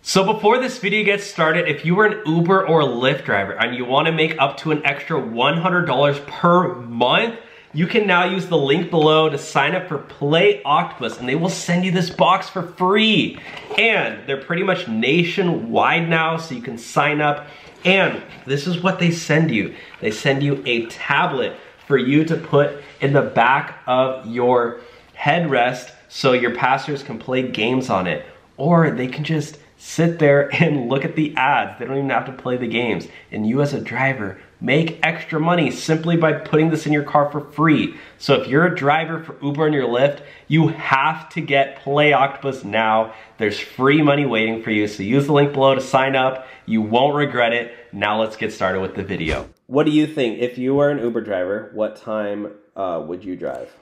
So before this video gets started, if you are an Uber or Lyft driver and you want to make up to an extra $100 per month, you can now use the link below to sign up for Play Octopus, and they will send you this box for free. And they're pretty much nationwide now, so you can sign up. And this is what they send you. They send you a tablet for you to put in the back of your headrest so your passengers can play games on it. Or they can just sit there and look at the ads. They don't even have to play the games. And you as a driver make extra money simply by putting this in your car for free. So if you're a driver for Uber and your Lyft, you have to get Play Octopus now. There's free money waiting for you. So use the link below to sign up. You won't regret it. Now let's get started with the video. What do you think? If you were an Uber driver, what time would you drive?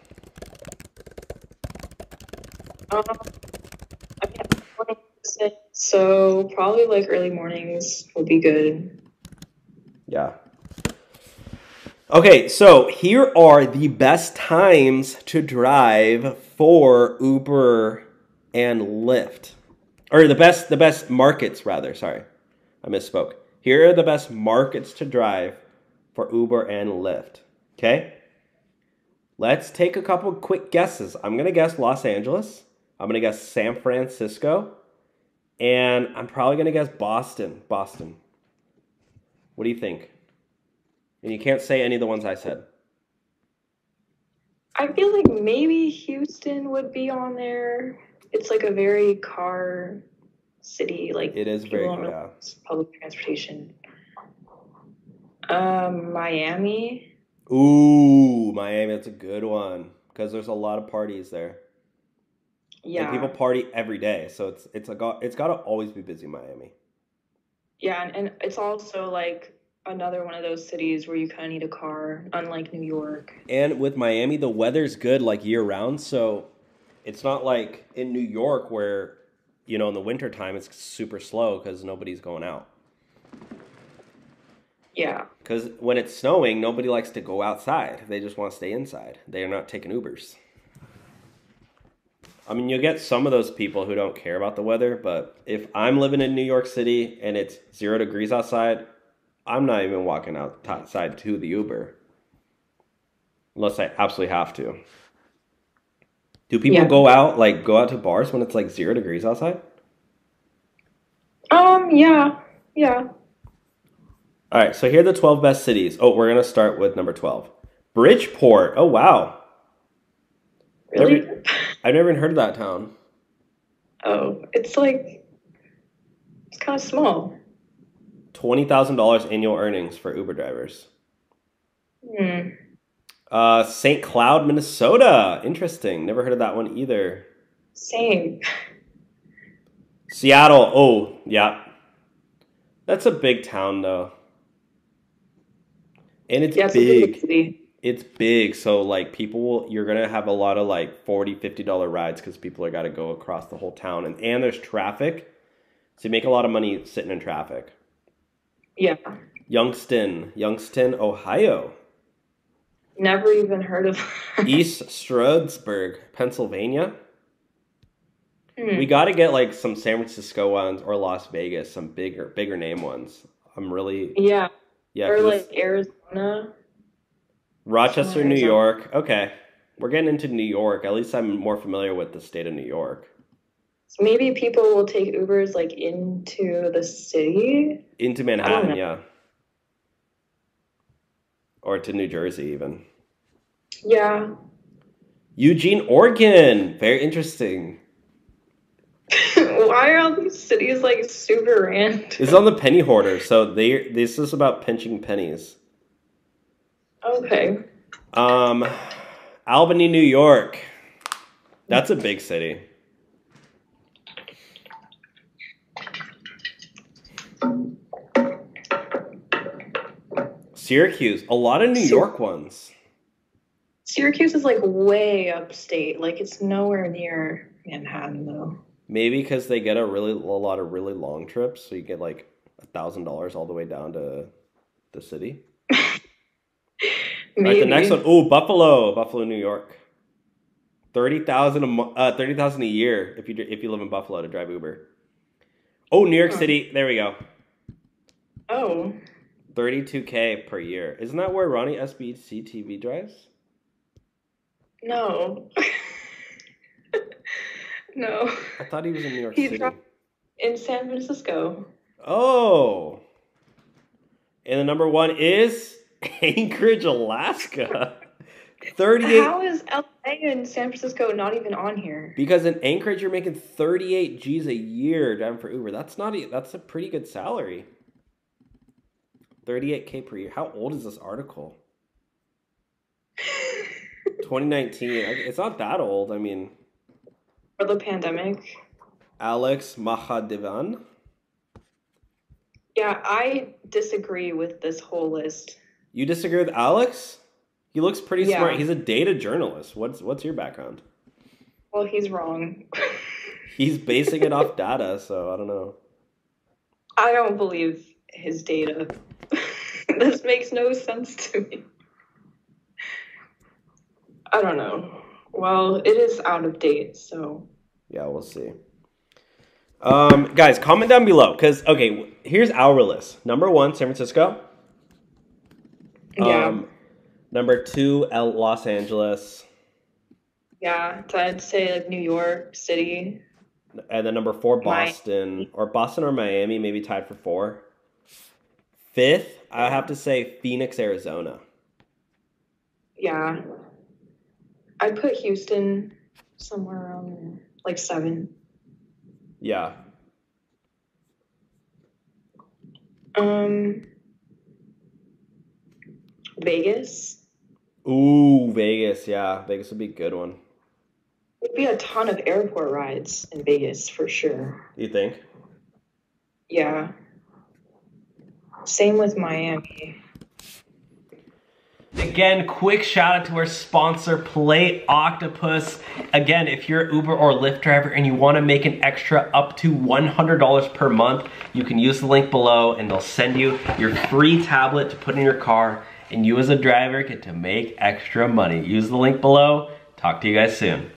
So probably like early mornings would be good. Yeah. Okay, so here are the best times to drive for Uber and Lyft. Or the best markets rather, sorry. I misspoke. Here are the best markets to drive for Uber and Lyft. Okay? Let's take a couple quick guesses. I'm going to guess Los Angeles. I'm going to guess San Francisco. And I'm probably going to guess Boston. Boston. What do you think? And you can't say any of the ones I said. I feel like maybe Houston would be on there. It's like a very car city. Like it is very, yeah. Public transportation. Miami. Ooh, Miami. That's a good one because there's a lot of parties there. Yeah. And people party every day, so it's got to always be busy in Miami. Yeah, and it's also like another one of those cities where you kind of need a car, unlike New York. And with Miami, the weather's good like year round, so it's not like in New York where, you know, in the wintertime it's super slow because nobody's going out. Yeah. Because when it's snowing, nobody likes to go outside. They just want to stay inside. They are not taking Ubers. I mean, you'll get some of those people who don't care about the weather, but if I'm living in New York City and it's 0 degrees outside, I'm not even walking outside to the Uber. Unless I absolutely have to. Do people go out to bars when it's like 0 degrees outside? Yeah. All right, so here are the 12 best cities. Oh, we're going to start with number 12. Bridgeport. Oh, wow. Really? I've never even heard of that town. Oh, it's kind of small. $20,000 annual earnings for Uber drivers. St. Cloud, Minnesota. Interesting. Never heard of that one either. Same. Seattle. Oh, yeah. That's a big town, though. And it's big. It's a big city. It's big, so like you're gonna have a lot of like $40, $50 rides because people are gotta go across the whole town, and there's traffic, so you make a lot of money sitting in traffic. Yeah. Youngstown, Ohio. Never even heard of East Stroudsburg, Pennsylvania. We gotta get like some San Francisco ones or Las Vegas, some bigger name ones. Yeah. Or like Arizona. Rochester, New York. Okay. We're getting into New York. At least I'm more familiar with the state of New York. So maybe people will take Ubers like into the city? Into Manhattan, yeah. Or to New Jersey even. Yeah. Eugene, Oregon. Very interesting. Why are all these cities like super random? It's on the penny hoarder, so this is about pinching pennies. Okay. Albany, New York. That's a big city. Syracuse. A lot of New York ones. Syracuse is like way upstate. Like it's nowhere near Manhattan though. Maybe because they get a lot of really long trips, so you get like $1,000 all the way down to the city. Maybe. All right, the next one. Oh, Buffalo, New York. $30,000 a year if you live in Buffalo to drive Uber. Oh, New York City. There we go. Oh. 32K per year. Isn't that where Ronnie SPE Tv drives? No. No. I thought he was in New York City. In San Francisco. Oh. And the number one is Anchorage, Alaska. 38. How is LA and San Francisco not even on here? Because in Anchorage, you're making 38 G's a year driving for Uber. That's a pretty good salary. 38K per year. How old is this article? 2019. It's not that old. I mean. For the pandemic. Alex Mahadevan. Yeah, I disagree with this whole list. You disagree with Alex? He looks pretty smart. He's a data journalist. What's your background? Well, he's wrong. He's basing it off data, so I don't know. I don't believe his data. This makes no sense to me. I don't know. Well, it is out of date, so. Yeah, we'll see. Guys, comment down below, because, okay, here's our list. Number 1, San Francisco. Yeah. Number 2, Los Angeles. Yeah, so I'd say like New York City. And then number 4, Boston. Or Boston or Miami, maybe tied for 4. 5th, I have to say Phoenix, Arizona. Yeah. I'd put Houston somewhere around there, like 7. Yeah. Vegas. Ooh, Vegas, yeah. Vegas would be a good one. There'd be a ton of airport rides in Vegas for sure. You think? Yeah. Same with Miami. Again, quick shout out to our sponsor, Play Octopus. Again, if you're an Uber or Lyft driver and you want to make an extra up to $100 per month, you can use the link below and they'll send you your free tablet to put in your car, and you as a driver get to make extra money. Use the link below. Talk to you guys soon.